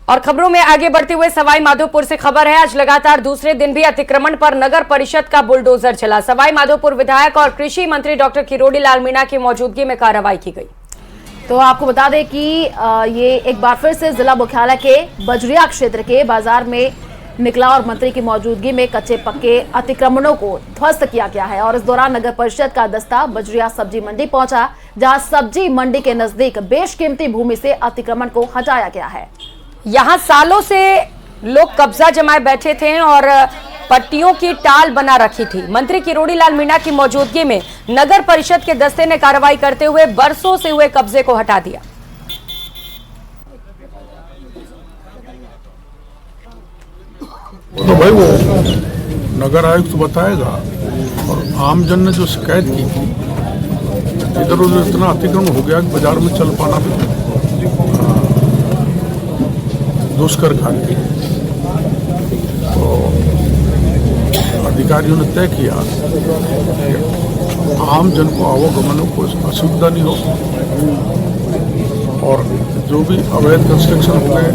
और खबरों में आगे बढ़ते हुए सवाई माधोपुर से खबर है। आज लगातार दूसरे दिन भी अतिक्रमण पर नगर परिषद का बुलडोजर चला। सवाई माधोपुर विधायक और कृषि मंत्री डॉक्टर किरोड़ी लाल मीणा की मौजूदगी में कार्रवाई की गई। तो आपको बता दें कि ये एक बार फिर से जिला मुख्यालय के बजरिया क्षेत्र के बाजार में निकला और मंत्री की मौजूदगी में कच्चे पक्के अतिक्रमणों को ध्वस्त किया गया है। और इस दौरान नगर परिषद का दस्ता बजरिया सब्जी मंडी पहुंचा, जहां सब्जी मंडी के नजदीक बेशकीमती भूमि से अतिक्रमण को हटाया गया है। यहाँ सालों से लोग कब्जा जमाए बैठे थे और पट्टियों की टाल बना रखी थी। मंत्री किरोड़ी लाल मीणा की मौजूदगी में नगर परिषद के दस्ते ने कार्रवाई करते हुए बरसों से हुए कब्जे को हटा दिया। तो भाई वो नगर आयुक्त तो बताएगा। और आमजन ने जो शिकायत की थी, इधर उधर इतना अतिक्रमण हो गया कि बाजार में चल पाना भी दुष्कर कार्य। तो अधिकारियों ने तय किया कि आम जन को आवागमन को असुविधा नहीं हो, और जो भी अवैध कंस्ट्रक्शन हो गए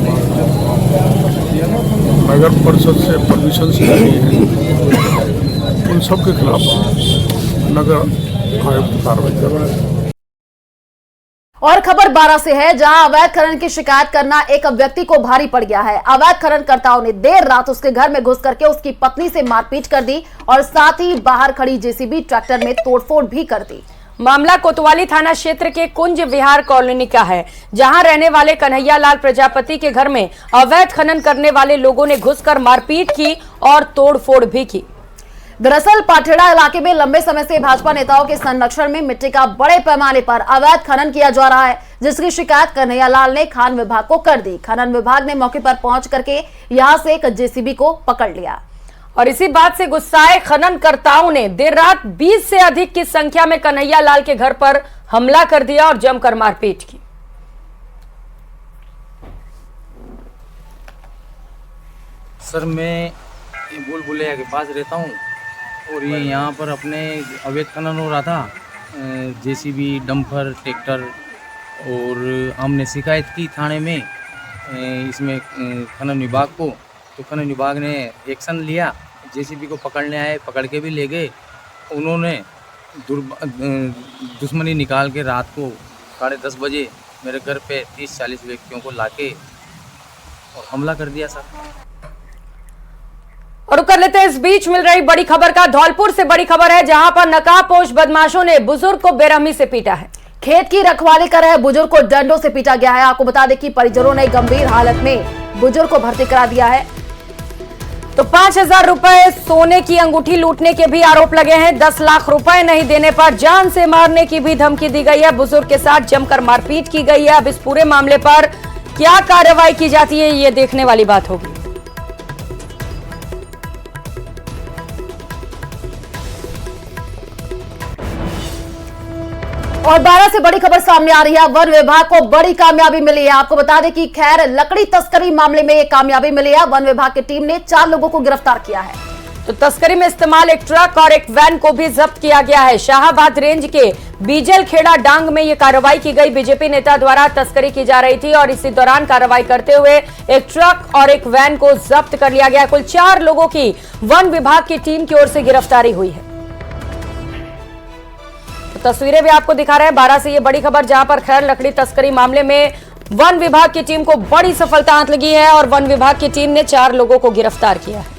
नगर परिषद से परमिशन से नहीं है, उन सब के खिलाफ नगर आयुक्त कार्रवाई कर रहे हैं। और खबर 12 से है, जहां अवैध खनन की शिकायत करना एक व्यक्ति को भारी पड़ गया है। अवैध खननकर्ताओं ने देर रात उसके घर में घुस करके उसकी पत्नी से मारपीट कर दी और साथ ही बाहर खड़ी जेसीबी ट्रैक्टर में तोड़फोड़ भी कर दी। मामला कोतवाली थाना क्षेत्र के कुंज विहार कॉलोनी का है, जहां रहने वाले कन्हैया लाल प्रजापति के घर में अवैध खनन करने वाले लोगों ने घुसकर मारपीट की और तोड़फोड़ भी की। दरअसल पाठेड़ा इलाके में लंबे समय से भाजपा नेताओं के संरक्षण में मिट्टी का बड़े पैमाने पर अवैध खनन किया जा रहा है, जिसकी शिकायत कन्हैया लाल ने खान विभाग को कर दी। खनन विभाग ने मौके पर पहुंच करके यहां से एक जेसीबी को पकड़ लिया। और इसी बात से गुस्साए खननकर्ताओं ने देर रात 20 से अधिक की संख्या में कन्हैया लाल के घर पर हमला कर दिया और जमकर मारपीट की। सर, मैं बुलबुलिया के पास रहता हूँ और ये यहाँ पर अपने अवैध खनन हो रहा था। जेसीबी, डंपर, ट्रैक्टर, और हमने शिकायत की थाने में इसमें खनन विभाग को। तो खनन विभाग ने एक्शन लिया, जेसीबी को पकड़ने आए, पकड़ के भी ले गए। उन्होंने दुश्मनी निकाल के रात को 10:30 बजे मेरे घर पे 30-40 व्यक्तियों को लाके और हमला कर दिया सर। और कर लेते हैं इस बीच मिल रही बड़ी खबर का। धौलपुर से बड़ी खबर है, जहां पर नकाबपोश बदमाशों ने बुजुर्ग को बेरहमी से पीटा है। खेत की रखवाली कर रहे बुजुर्ग को डंडों से पीटा गया है। आपको बता दें कि परिजनों ने गंभीर हालत में बुजुर्ग को भर्ती करा दिया है। तो 5,000 रुपए सोने की अंगूठी लूटने के भी आरोप लगे हैं। 10 लाख रुपए नहीं देने पर जान से मारने की भी धमकी दी गई है। बुजुर्ग के साथ जमकर मारपीट की गई है। अब इस पूरे मामले पर क्या कार्रवाई की जाती है, ये देखने वाली बात होगी। और 12 से बड़ी खबर सामने आ रही है। वन विभाग को बड़ी कामयाबी मिली है। आपको बता दें कि खैर लकड़ी तस्करी मामले में एक कामयाबी मिली है। वन विभाग की टीम ने 4 लोगों को गिरफ्तार किया है। तो तस्करी में इस्तेमाल एक ट्रक और एक वैन को भी जब्त किया गया है। शाहाबाद रेंज के बीजल खेड़ा डांग में यह कार्रवाई की गई। बीजेपी नेता द्वारा तस्करी की जा रही थी और इसी दौरान कार्रवाई करते हुए एक ट्रक और एक वैन को जब्त कर लिया गया। कुल 4 लोगों की वन विभाग की टीम की ओर से गिरफ्तारी हुई है। तस्वीरें भी आपको दिखा रहे हैं 12 से ये बड़ी खबर, जहां पर खैर लकड़ी तस्करी मामले में वन विभाग की टीम को बड़ी सफलता हाथ लगी है और वन विभाग की टीम ने 4 लोगों को गिरफ्तार किया है।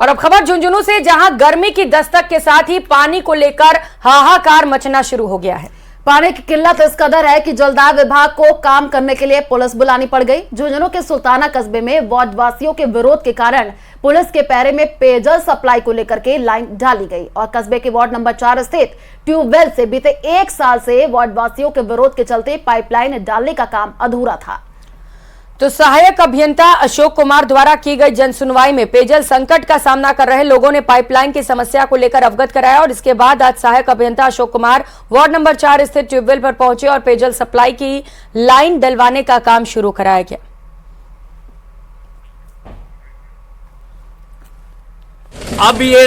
और अब खबर झुंझुनू से, जहां गर्मी की दस्तक के साथ ही पानी को लेकर हाहाकार मचना शुरू हो गया है। पानी की किल्लत इस कदर है कि जलदाय विभाग को काम करने के लिए पुलिस बुलानी पड़ गई। झुंझुनू के सुल्ताना कस्बे में वार्ड वासियों के विरोध के कारण पुलिस के पैरे में पेयजल सप्लाई को लेकर के लाइन डाली गई और कस्बे के वार्ड नंबर 4 स्थित ट्यूबवेल से बीते 1 साल से वार्ड वासियों के विरोध के चलते पाइपलाइन डालने का काम अधूरा था। तो सहायक अभियंता अशोक कुमार द्वारा की गई जनसुनवाई में पेयजल संकट का सामना कर रहे लोगों ने पाइपलाइन की समस्या को लेकर अवगत कराया और इसके बाद आज सहायक अभियंता अशोक कुमार वार्ड नंबर 4 स्थित ट्यूबवेल पर पहुंचे और पेयजल सप्लाई की लाइन डलवाने का काम शुरू कराया गया। अब ये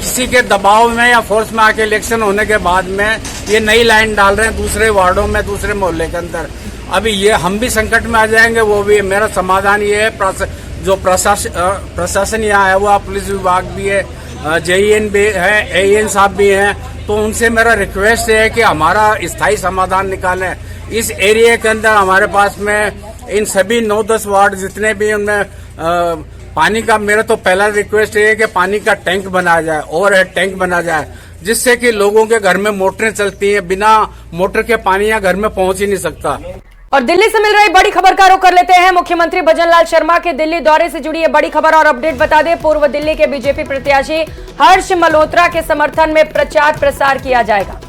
किसी के दबाव में या फोर्स में आके इलेक्शन होने के बाद में ये नई लाइन डाल रहे हैं दूसरे वार्डों में, दूसरे मोहल्ले के अंदर। अभी ये हम भी संकट में आ जाएंगे, वो भी। मेरा समाधान ये है, जो प्रशासन यहाँ है, वो पुलिस विभाग भी है, JEN भी है, AEN साहब भी हैं, तो उनसे मेरा रिक्वेस्ट है कि हमारा स्थायी समाधान निकालें। इस एरिया के अंदर हमारे पास में इन सभी 9-10 वार्ड जितने भी उनमें पानी का, मेरा तो पहला रिक्वेस्ट है कि पानी का टैंक बनाया जाए, ओवरहेड टैंक बना जाए, जिससे कि लोगों के घर में मोटरें चलती हैं, बिना मोटर के पानी यहाँ घर में पहुंच ही नहीं सकता। और दिल्ली से मिल रही बड़ी खबर का रुख कर लेते हैं। मुख्यमंत्री भजनलाल शर्मा के दिल्ली दौरे से जुड़ी ये बड़ी खबर और अपडेट बता दें। पूर्व दिल्ली के बीजेपी प्रत्याशी हर्ष मल्होत्रा के समर्थन में प्रचार प्रसार किया जाएगा।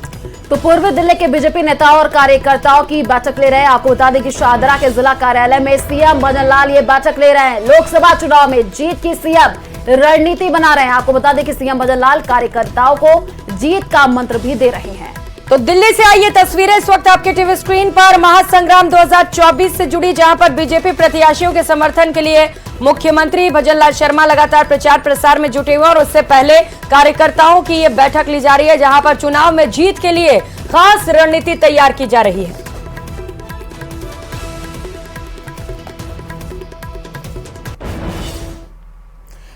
तो पूर्व दिल्ली के बीजेपी नेताओं और कार्यकर्ताओं की बैठक ले रहे हैं। आपको बता दें कि शाहदरा के जिला कार्यालय में सीएम भजनलाल ये बैठक ले रहे हैं। लोकसभा चुनाव में जीत की सीएम रणनीति बना रहे हैं। आपको बता दें कि सीएम भजनलाल कार्यकर्ताओं को जीत का मंत्र भी दे रहे हैं। तो दिल्ली से आई ये तस्वीरें इस वक्त आपके टीवी स्क्रीन पर महासंग्राम 2024 से जुड़ी, जहां पर बीजेपी प्रत्याशियों के समर्थन के लिए मुख्यमंत्री भजनलाल शर्मा लगातार प्रचार प्रसार में जुटे हुए और उससे पहले कार्यकर्ताओं की ये बैठक ली जा रही है, जहां पर चुनाव में जीत के लिए खास रणनीति तैयार की जा रही है।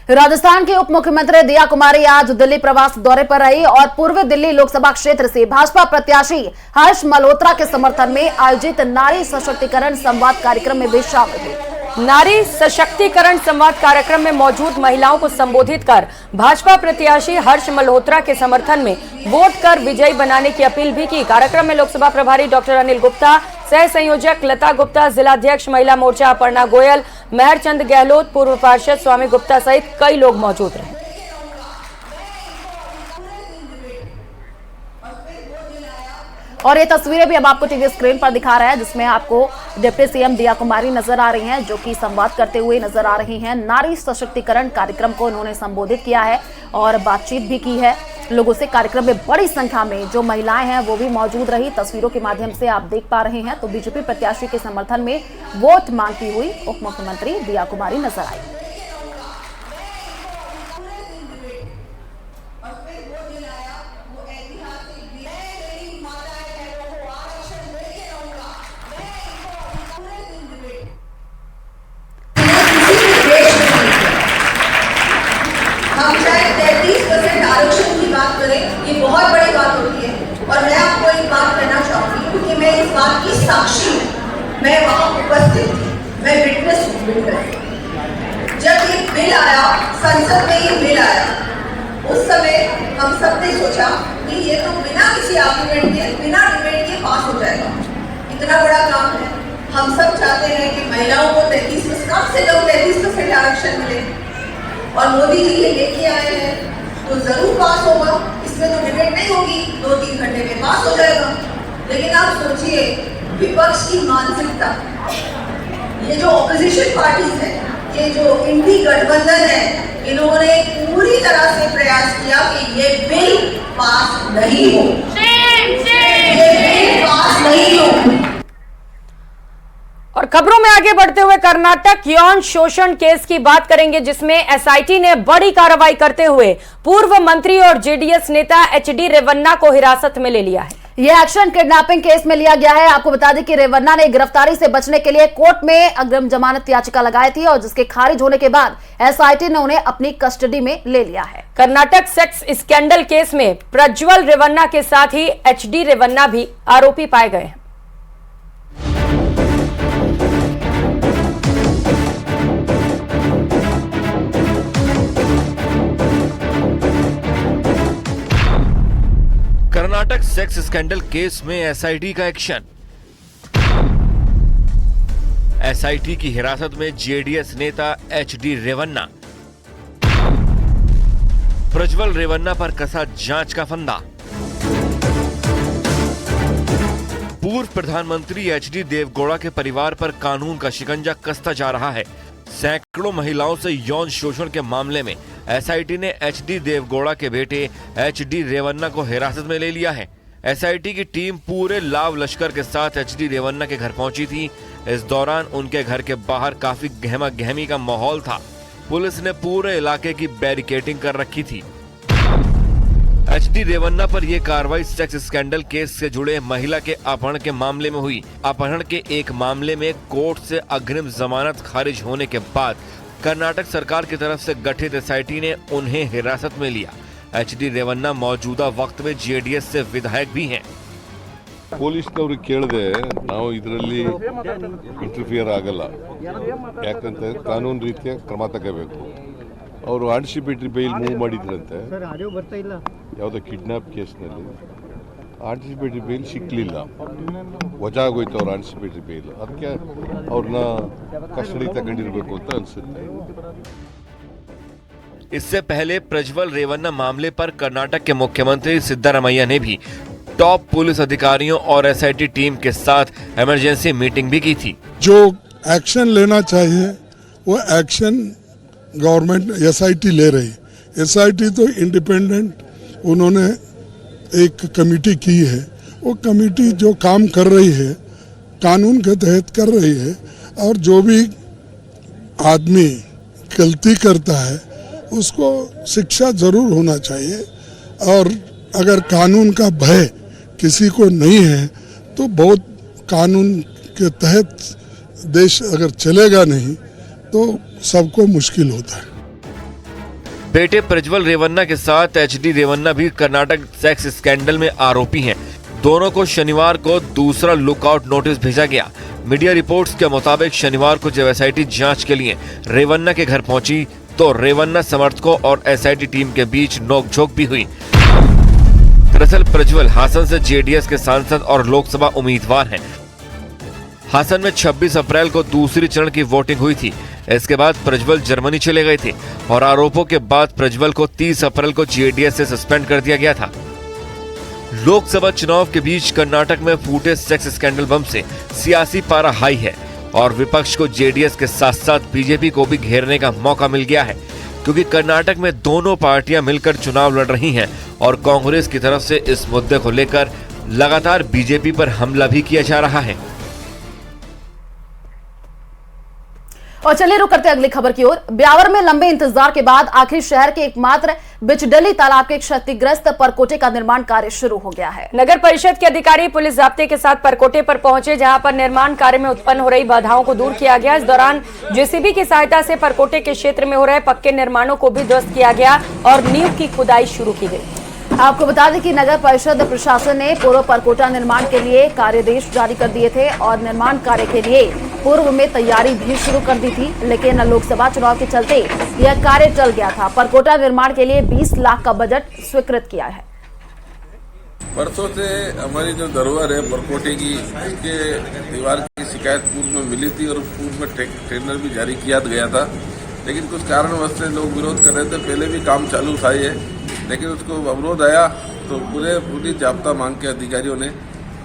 राजस्थान के उप मुख्यमंत्री दिया कुमारी आज दिल्ली प्रवास दौरे पर रही और पूर्व दिल्ली लोकसभा क्षेत्र से भाजपा प्रत्याशी हर्ष मल्होत्रा के समर्थन में आयोजित नारी सशक्तिकरण संवाद कार्यक्रम में भी शामिल हुई। नारी सशक्तिकरण संवाद कार्यक्रम में मौजूद महिलाओं को संबोधित कर भाजपा प्रत्याशी हर्ष मल्होत्रा के समर्थन में वोट कर विजयी बनाने की अपील भी की। कार्यक्रम में लोकसभा प्रभारी डॉक्टर अनिल गुप्ता, सह संयोजक लता गुप्ता, जिलाध्यक्ष महिला मोर्चा अपर्णा गोयल, मेहरचंद गहलोत, पूर्व पार्षद स्वामी गुप्ता सहित कई लोग मौजूद रहे। और ये तस्वीरें भी अब आपको टीवी स्क्रीन पर दिखा रहा है, जिसमें आपको डिप्टी सीएम दिया कुमारी नजर आ रही हैं, जो कि संवाद करते हुए नजर आ रही हैं। नारी सशक्तिकरण कार्यक्रम को उन्होंने संबोधित किया है और बातचीत भी की है लोगों से। कार्यक्रम में बड़ी संख्या में जो महिलाएं हैं वो भी मौजूद रही। तस्वीरों के माध्यम से आप देख पा रहे हैं। तो बीजेपी प्रत्याशी के समर्थन में वोट मांगती हुई उप मुख्यमंत्री दिया कुमारी नजर आई। हम चाहे 33% आरक्षण की बात करें, ये बहुत बड़ी बात होती है। और मैं आपको एक बात कहना चाहूंगी, क्योंकि मैं इस बात की साक्षी हूँ, मैं वहाँ उपस्थित थी, मैं विटनेस हूँ। जब ये बिल आया, संसद में ये बिल आया, उस समय हम सब ने सोचा कि ये तो बिना किसी आर्गुमेंट के, बिना डिबेट के पास हो जाएगा। इतना बड़ा काम है। हम सब चाहते हैं कि महिलाओं को 33% कम से कम 33% आरक्षण मिले, और मोदी जी ये लेके आए हैं तो जरूर पास होगा। इसमें तो डिबेट नहीं होगी, 2-3 घंटे में पास हो जाएगा। लेकिन आप सोचिए, विपक्ष की मानसिकता, ये जो ऑपोजिशन पार्टीज है, ये जो इंडी गठबंधन है, इन्होंने पूरी तरह से प्रयास किया कि ये बिल पास नहीं हो, ये बिल पास नहीं हो। और खबरों में आगे बढ़ते हुए कर्नाटक यौन शोषण केस की बात करेंगे, जिसमें एसआईटी ने बड़ी कार्रवाई करते हुए पूर्व मंत्री और जेडीएस नेता एचडी रेवन्ना को हिरासत में ले लिया है। यह एक्शन किडनैपिंग केस में लिया गया है। आपको बता दें कि रेवन्ना ने गिरफ्तारी से बचने के लिए कोर्ट में अग्रिम जमानत याचिका लगाई थी और जिसके खारिज होने के बाद एसआईटी ने उन्हें अपनी कस्टडी में ले लिया है। कर्नाटक सेक्स स्कैंडल केस में प्रज्वल रेवन्ना के साथ ही एचडी रेवन्ना भी आरोपी पाए गए हैं। कर्नाटक सेक्स स्कैंडल केस में एसआईटी का एक्शन। एसआईटी की हिरासत में जेडीएस नेता एचडी रेवन्ना। प्रज्वल रेवन्ना पर कसा जांच का फंदा। पूर्व प्रधानमंत्री एचडी देवगौड़ा के परिवार पर कानून का शिकंजा कसता जा रहा है। सैकड़ों महिलाओं से यौन शोषण के मामले में एसआईटी ने एचडी देवगौड़ा के बेटे एचडी रेवन्ना को हिरासत में ले लिया है। एसआईटी की टीम पूरे लाव लश्कर के साथ एचडी रेवन्ना के घर पहुंची थी। इस दौरान उनके घर के बाहर काफी गहमा गहमी का माहौल था। पुलिस ने पूरे इलाके की बैरिकेडिंग कर रखी थी। एचडी रेवन्ना पर यह कार्रवाई सेक्स स्कैंडल केस से जुड़े महिला के अपहरण के मामले में हुई। अपहरण के एक मामले में कोर्ट से अग्रिम जमानत खारिज होने के बाद कर्नाटक सरकार की तरफ से गठित एसआईटी ने उन्हें हिरासत में लिया। एचडी रेवन्ना मौजूदा वक्त में जेडीएस से विधायक भी हैं। ಪೊಲೀಸ್ನವ್ರಿಗೆ ಕೇಳದೆ ನಾವು ಇದರಲ್ಲಿ ಇಂಟರ್ಫಿಯರ್ ಆಗಲ್ಲ, ಯಾಕಂತ ಕಾನೂನು ರೀತಿಯ ಕ್ರಮ ತಗೋಬೇಕು. ಅವರು ಆಂಟಿಸಿಪೇಟರಿ ಬೇಲ್ ಮೂವ್ ಮಾಡಿದ್ರಂತೆ, ಯಾವುದೋ ಕಿಡ್ನಾಪ್ ಕೇಸ್ನಲ್ಲಿ ಆಂಟಿಸಿಪೇಟರಿ ಬೇಲ್ ಸಿಕ್ಕಲಿಲ್ಲ, ವಜಾ ಆಗೋಯ್ತು ಅವ್ರ ಆಂಟಿಸಿಪೇಟರಿ ಬೇಲ್. ಅದಕ್ಕೆ ಅವ್ರನ್ನ ಕಸ್ಟಡಿ ತಗೊಂಡಿರ್ಬೇಕು ಅಂತ ಅನ್ಸುತ್ತೆ. इससे पहले प्रज्वल रेवन्ना मामले पर कर्नाटक के मुख्यमंत्री सिद्धारमैया ने भी टॉप पुलिस अधिकारियों और एसआईटी टीम के साथ इमरजेंसी मीटिंग भी की थी। जो एक्शन लेना चाहिए वो एक्शन गवर्नमेंट एसआईटी ले रही। एसआईटी तो इंडिपेंडेंट, उन्होंने एक कमेटी की है, वो कमेटी जो काम कर रही है कानून के तहत कर रही है, और जो भी आदमी गलती करता है उसको शिक्षा जरूर होना चाहिए। और अगर कानून का भय किसी को नहीं है तो बहुत कानून के तहत देश अगर चलेगा नहीं तो सबको मुश्किल होता है। बेटे प्रज्वल रेवन्ना के साथ एचडी रेवन्ना भी कर्नाटक सेक्स स्कैंडल में आरोपी हैं। दोनों को शनिवार को दूसरा लुकआउट नोटिस भेजा गया। मीडिया रिपोर्ट्स के मुताबिक शनिवार को जब एसआईटी जांच के लिए रेवन्ना के घर पहुंची तो रेवन्ना समर्थकों और एसआईटी टीम के बीच नोकझोंक भी हुई। दरअसल प्रज्वल हासन से जेडीएस के सांसद और लोकसभा उम्मीदवार हैं। हासन में 26 अप्रैल को दूसरी चरण की वोटिंग हुई थी। इसके बाद प्रज्वल जर्मनी चले गए थे और आरोपों के बाद प्रज्वल को 30 अप्रैल को जेडीएस से सस्पेंड कर दिया गया था। लोकसभा चुनाव के बीच कर्नाटक में फूटे सेक्स स्कैंडल बम से सियासी पारा हाई है और विपक्ष को जेडीएस के साथ साथ बीजेपी को भी घेरने का मौका मिल गया है, क्योंकि कर्नाटक में दोनों पार्टियां मिलकर चुनाव लड़ रही हैं और कांग्रेस की तरफ से इस मुद्दे को लेकर लगातार बीजेपी पर हमला भी किया जा रहा है। और चलिए रुक करते अगली खबर की ओर। ब्यावर में लंबे इंतजार के बाद आखिर शहर के एकमात्र बिचडली तालाब के क्षतिग्रस्त परकोटे का निर्माण कार्य शुरू हो गया है। नगर परिषद के अधिकारी पुलिस जाब्ते के साथ परकोटे पर पहुंचे, जहां पर निर्माण कार्य में उत्पन्न हो रही बाधाओं को दूर किया गया। इस दौरान जेसीबी की सहायता से परकोटे के क्षेत्र में हो रहे पक्के निर्माणों को भी ध्वस्त किया गया और नींव की खुदाई शुरू की गई। आपको बता दें कि नगर परिषद प्रशासन ने पूर्व परकोटा निर्माण के लिए कार्यादेश जारी कर दिए थे और निर्माण कार्य के लिए पूर्व में तैयारी भी शुरू कर दी थी, लेकिन लोकसभा चुनाव के चलते यह कार्य टल गया था। परकोटा निर्माण के लिए 20 लाख का बजट स्वीकृत किया है। परसों से हमारी जो धरोहर है परकोटे की, उसके दीवार की शिकायत पूर्व में मिली थी और पूर्व में टेंडर भी जारी किया गया था, लेकिन कुछ कारणवश से लोग विरोध कर रहे थे। पहले भी काम चालू था ये, लेकिन उसको अवरोध आया तो पूरी जाब्ता मांग के अधिकारियों ने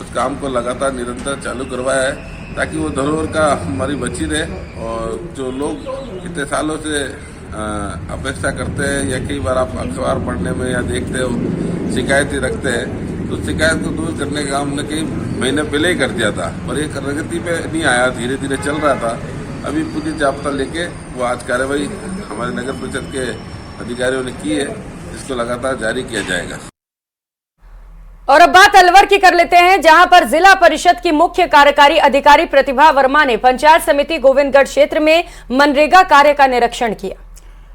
उस काम को लगातार निरंतर चालू करवाया है, ताकि वो धरोहर का हमारी बची रहे। और जो लोग इतने सालों से अपेक्षा करते हैं या कई बार आप अखबार पढ़ने में या देखते हो शिकायतें रखते हैं, तो शिकायत को दूर करने का काम हमने कई महीने पहले ही कर दिया था, पर ये प्रगति पे नहीं आया, धीरे धीरे चल रहा था। अभी पूरी जाब्ता लेके वो आज कार्रवाई हमारे नगर परिषद के अधिकारियों ने की है, इसको लगातार जारी किया जाएगा। और अब बात अलवर की कर लेते हैं, जहां पर जिला परिषद की मुख्य कार्यकारी अधिकारी प्रतिभा वर्मा ने पंचायत समिति गोविंदगढ़ क्षेत्र में मनरेगा कार्य का निरीक्षण किया।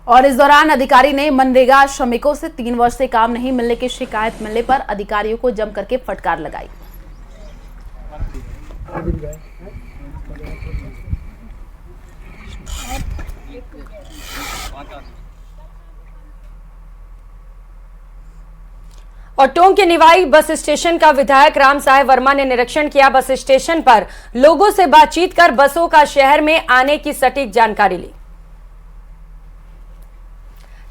और इस दौरान अधिकारी ने मनरेगा श्रमिकों से 3 वर्ष से काम नहीं मिलने की शिकायत मिलने पर अधिकारियों को जम करके फटकार लगाई। और टोंक के निवाई बस स्टेशन का विधायक राम साहेब वर्मा ने निरीक्षण किया। बस स्टेशन पर लोगों से बातचीत कर बसों का शहर में आने की सटीक जानकारी ली।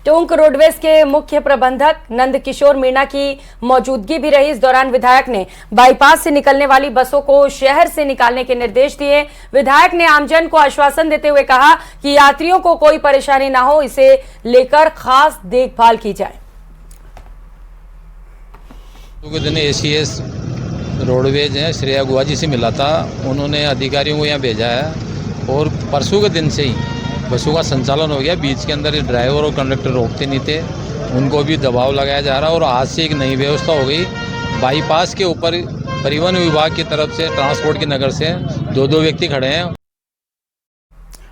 टोंक रोडवेज के मुख्य प्रबंधक नंद किशोर मीणा की मौजूदगी भी रही। इस दौरान विधायक ने बाईपास से निकलने वाली बसों को शहर से निकालने के निर्देश दिए। विधायक ने आमजन को आश्वासन देते हुए कहा कि यात्रियों को कोई परेशानी ना हो, इसे लेकर खास देखभाल की जाए। दिन एसीएस रोडवेज है श्रेया गुआ जी से मिला था, उन्होंने अधिकारियों को यहाँ भेजा है और परसों के दिन से ही बसों का संचालन हो गया। बीच के अंदर ड्राइवर और कंडक्टर रोकते नहीं थे उनको भी दबाव लगाया जा रहा है। और आज से एक नई व्यवस्था हो गई, बाईपास के ऊपर परिवहन विभाग की तरफ से, ट्रांसपोर्ट की नगर से 2-2 व्यक्ति खड़े हैं।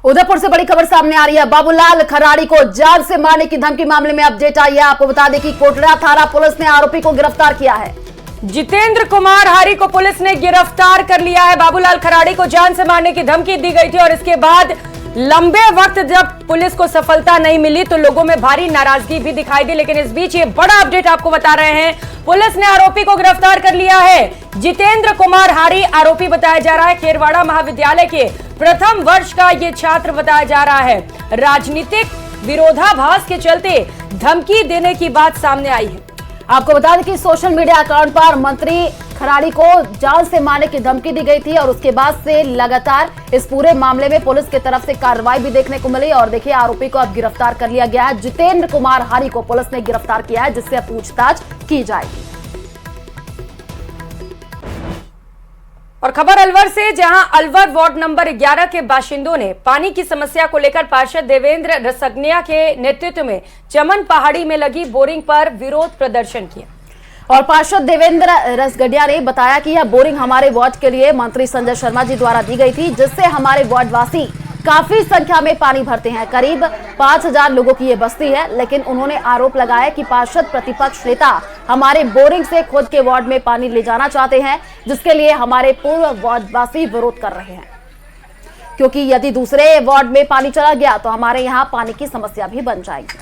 उदयपुर से बड़ी खबर सामने आ रही है। बाबूलाल खराड़ी को जान से मारने की धमकी मामले में अपडेट आई है। आपको बता दें कि कोटड़ा थाना पुलिस ने आरोपी को गिरफ्तार किया है। जितेंद्र कुमार हारी को पुलिस ने गिरफ्तार कर लिया है। बाबूलाल खराड़ी को जान से मारने की धमकी दी गई थी और इसके बाद लंबे वक्त जब पुलिस को सफलता नहीं मिली तो लोगों में भारी नाराजगी भी दिखाई दी। लेकिन इस बीच ये बड़ा अपडेट आपको बता रहे हैं, पुलिस ने आरोपी को गिरफ्तार कर लिया है। जितेंद्र कुमार हारी आरोपी बताया जा रहा है। खेरवाड़ा महाविद्यालय के प्रथम वर्ष का ये छात्र बताया जा रहा है। राजनीतिक विरोधाभास के चलते धमकी देने की बात सामने आई है। आपको बता दें कि सोशल मीडिया अकाउंट पर मंत्री खराड़ी को जान से मारने की धमकी दी गई थी और उसके बाद से लगातार इस पूरे मामले में पुलिस की तरफ से कार्रवाई भी देखने को मिली। और देखिए, आरोपी को अब गिरफ्तार कर लिया गया है। जितेंद्र कुमार हारी को पुलिस ने गिरफ्तार किया है, जिससे अब पूछताछ की जाएगी। और खबर अलवर से, जहां अलवर वार्ड नंबर 11 के बाशिंदों ने पानी की समस्या को लेकर पार्षद देवेंद्र रसगनिया के नेतृत्व में चमन पहाड़ी में लगी बोरिंग पर विरोध प्रदर्शन किया। और पार्षद देवेंद्र रसगढ़िया ने बताया कि यह बोरिंग हमारे वार्ड के लिए मंत्री संजय शर्मा जी द्वारा दी गई थी, जिससे हमारे वार्डवासी काफी संख्या में पानी भरते हैं। करीब 5000 लोगों की ये बस्ती है। लेकिन उन्होंने आरोप लगाया कि पार्षद प्रतिपक्ष नेता हमारे बोरिंग से खुद के वार्ड में पानी ले जाना चाहते हैं, जिसके लिए हमारे पूर्व वार्डवासी विरोध कर रहे हैं, क्योंकि यदि दूसरे वार्ड में पानी चला गया तो हमारे यहाँ पानी की समस्या भी बन जाएगी।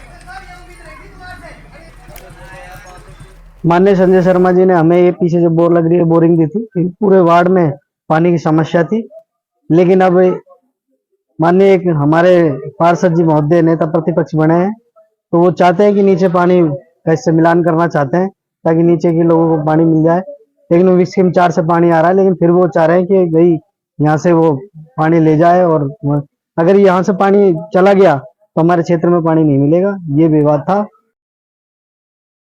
माननीय संजय शर्मा जी ने हमें ये पीछे जो बोर लग रही है बोरिंग दी थी, पूरे वार्ड में पानी की समस्या थी। लेकिन अब माननीय एक हमारे पार्षद जी महोदय नेता प्रतिपक्ष बने हैं, तो वो चाहते हैं कि नीचे पानी का इससे मिलान करना चाहते हैं ताकि नीचे के लोगों को पानी मिल जाए। लेकिन वो स्कीम 4 से पानी आ रहा है, लेकिन फिर वो चाह रहे हैं कि भाई यहाँ से वो पानी ले जाए, और अगर यहाँ से पानी चला गया तो हमारे क्षेत्र में पानी नहीं मिलेगा। ये विवाद था।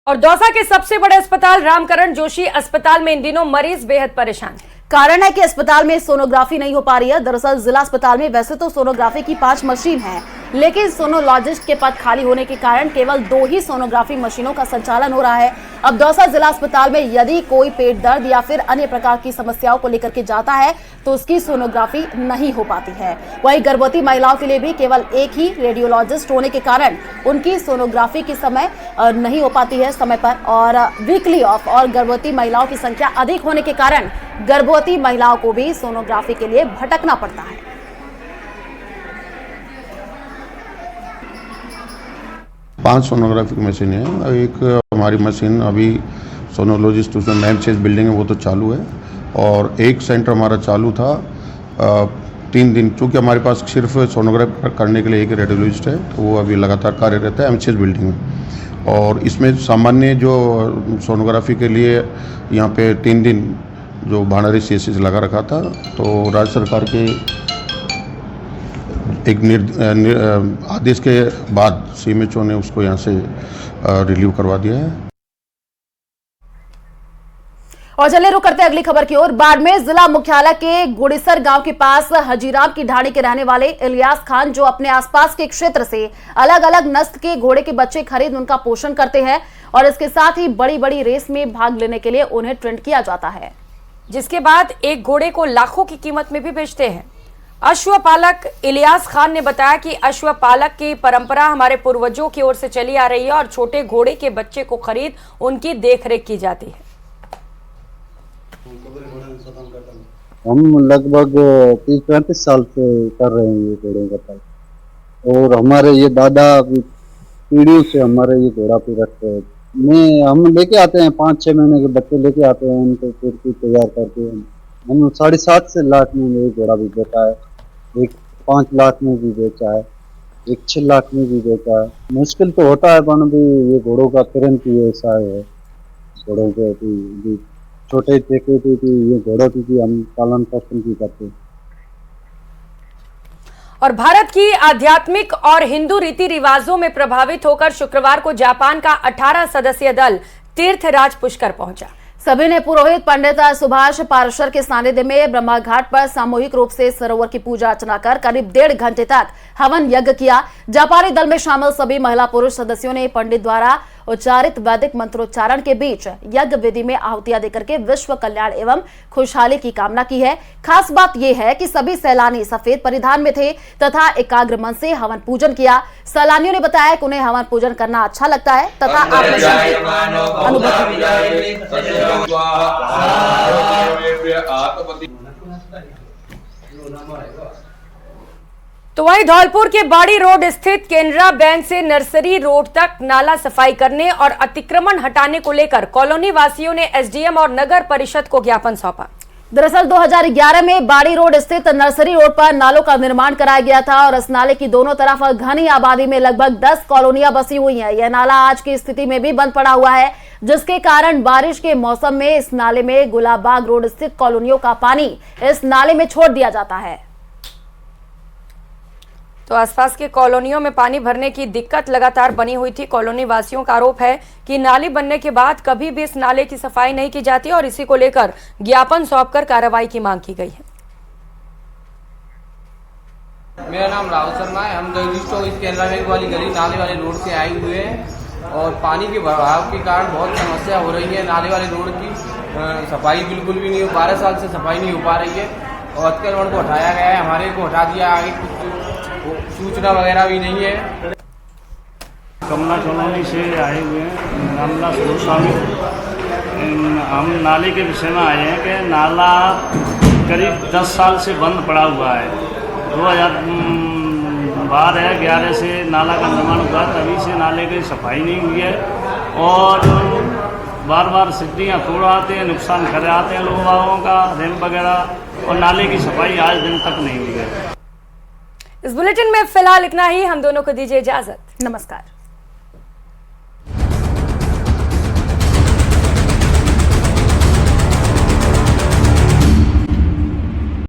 और दौसा के सबसे बड़े अस्पताल रामकरण जोशी अस्पताल में इन दिनों मरीज बेहद परेशान हैं। कारण है कि अस्पताल में सोनोग्राफी नहीं हो पा रही है। दरअसल जिला अस्पताल में वैसे तो सोनोग्राफी की 5 मशीन है, लेकिन सोनोलॉजिस्ट के पद खाली होने के कारण केवल 2 ही सोनोग्राफी मशीनों का संचालन हो रहा है। अब दौसा जिला अस्पताल में यदि कोई पेट दर्द या फिर अन्य प्रकार की समस्याओं को लेकर के जाता है तो उसकी सोनोग्राफी नहीं हो पाती है। वहीं गर्भवती महिलाओं के लिए भी केवल एक ही रेडियोलॉजिस्ट होने के कारण उनकी सोनोग्राफी के समय नहीं हो पाती है समय पर, और वीकली ऑफ और गर्भवती महिलाओं की संख्या अधिक होने के कारण गर्भवती महिलाओं को भी सोनोग्राफी के लिए भटकना पड़ता है। पांच सोनोग्राफी की मशीन है। एक हमारी मशीन अभी सोनोलॉजिस्ट उसमें मैम चेस बिल्डिंग है, वो तो चालू है। और एक सेंटर हमारा चालू था 3 दिन, चूँकि हमारे पास सिर्फ सोनोग्राफी करने के लिए एक रेडियोलॉजिस्ट है, तो वो अभी लगातार कार्यरत है एमएचएस बिल्डिंग में। और इसमें सामान्य जो सोनोग्राफी के लिए यहाँ पे 3 दिन जो भांडारी सीएससी से लगा रखा था, तो राज्य सरकार के एक आदेश के बाद सीएमएचओ ने उसको यहाँ से रिलीव करवा दिया है। और चलिए रुक करते हैं अगली खबर की ओर। बाड़मेर जिला मुख्यालय के गुड़ीसर गांव के पास हजीराम की ढाणी के रहने वाले इलियास खान, जो अपने आसपास के क्षेत्र से अलग अलग नस्ल के घोड़े के बच्चे खरीद उनका पोषण करते हैं और इसके साथ ही बड़ी बड़ी रेस में भाग लेने के लिए उन्हें ट्रेंड किया जाता है, जिसके बाद एक घोड़े को लाखों की कीमत में भी बेचते हैं। अश्वपालक इलियास खान ने बताया कि अश्वपालक की परंपरा हमारे पूर्वजों की ओर से चली आ रही है और छोटे घोड़े के बच्चे को खरीद उनकी देखरेख की जाती है। हम लगभग 30-35 साल से कर रहे हैं ये घोड़ों का पालन, और हमारे ये दादा पीढ़ियों से हमारे ये घोड़ा पे रखते हैं। हम लेके आते हैं 5-6 महीने के बच्चे लेके आते हैं, उनको फिर तैयार करते हैं। हम 7.5 से लाख में ये घोड़ा भी बेचा है, एक 5 लाख में भी बेचा है, एक 6 लाख में भी बेचा है। मुश्किल तो होता है, पर भी ये घोड़ों का प्रेम की ऐसा है। घोड़ों के छोटे थे ये घोड़ों की हम पालन पोषण भी करते हैं। और भारत की आध्यात्मिक और हिंदू रीति रिवाजों में प्रभावित होकर शुक्रवार को जापान का 18 सदस्यीय दल तीर्थराज पुष्कर पहुंचा। सभी ने पुरोहित पंडित सुभाष पाराशर के सानिध्य में ब्रह्मा घाट पर सामूहिक रूप से सरोवर की पूजा अर्चना कर करीब 1.5 घंटे तक हवन यज्ञ किया। जापानी दल में शामिल सभी महिला पुरुष सदस्यों ने पंडित द्वारा उच्चारित वैदिक मंत्रोच्चारण के बीच यज्ञ विधि में आहुतियां देकर के विश्व कल्याण एवं खुशहाली की कामना की है। खास बात यह है कि सभी सैलानी सफेद परिधान में थे तथा एकाग्र मन से हवन पूजन किया। सैलानियों ने बताया कि उन्हें हवन पूजन करना अच्छा लगता है तथा तो वहीं धौलपुर के बाड़ी रोड स्थित केनरा बैंक से नर्सरी रोड तक नाला सफाई करने और अतिक्रमण हटाने को लेकर कॉलोनी वासियों ने एसडीएम और नगर परिषद को ज्ञापन सौंपा। दरअसल 2011 में बाड़ी रोड स्थित नर्सरी रोड पर नालों का निर्माण कराया गया था और इस नाले की दोनों तरफ घनी आबादी में लगभग 10 कॉलोनियां बसी हुई हैं। यह नाला आज की स्थिति में भी बंद पड़ा हुआ है, जिसके कारण बारिश के मौसम में इस नाले में गुलाबबाग रोड स्थित कॉलोनियों का पानी इस नाले में छोड़ दिया जाता है। तो आसपास के कॉलोनियों में पानी भरने की दिक्कत लगातार बनी हुई थी। कॉलोनी वासियों का आरोप है कि नाली बनने के बाद कभी भी इस नाले की सफाई नहीं की जाती और इसी को लेकर ज्ञापन सौंपकर कार्रवाई की मांग की गई है। मेरा नाम राहुल शर्मा है। हम इस केनरा बैंक वाली गली नाले वाले रोड से आए हुए हैं और पानी के बहाव के कारण बहुत समस्या हो रही है। नाले वाले रोड की सफाई बिल्कुल भी नहीं हो, 12 साल से सफाई नहीं हो पा रही है और अतिक्रमण को हटाया गया है, हमारे को हटा दिया, आगे कुछ सूचना वगैरह भी नहीं है। कमला कॉलोनी से आए हुए हैं, रामदास गोस्वामी। हम नाले के विषय में आए हैं कि नाला करीब 10 साल से बंद पड़ा हुआ है। 2012-11 से नाला का निर्माण हुआ, तभी से नाले की सफाई नहीं हुई है और बार बार सीढ़ियाँ तोड़ आते हैं, नुकसान कर आते हैं लोगों का, रैंप वगैरह, और नाले की सफाई आज दिन तक नहीं हुई है। इस बुलेटिन में फिलहाल इतना ही। हम दोनों को दीजिए इजाजत। नमस्कार।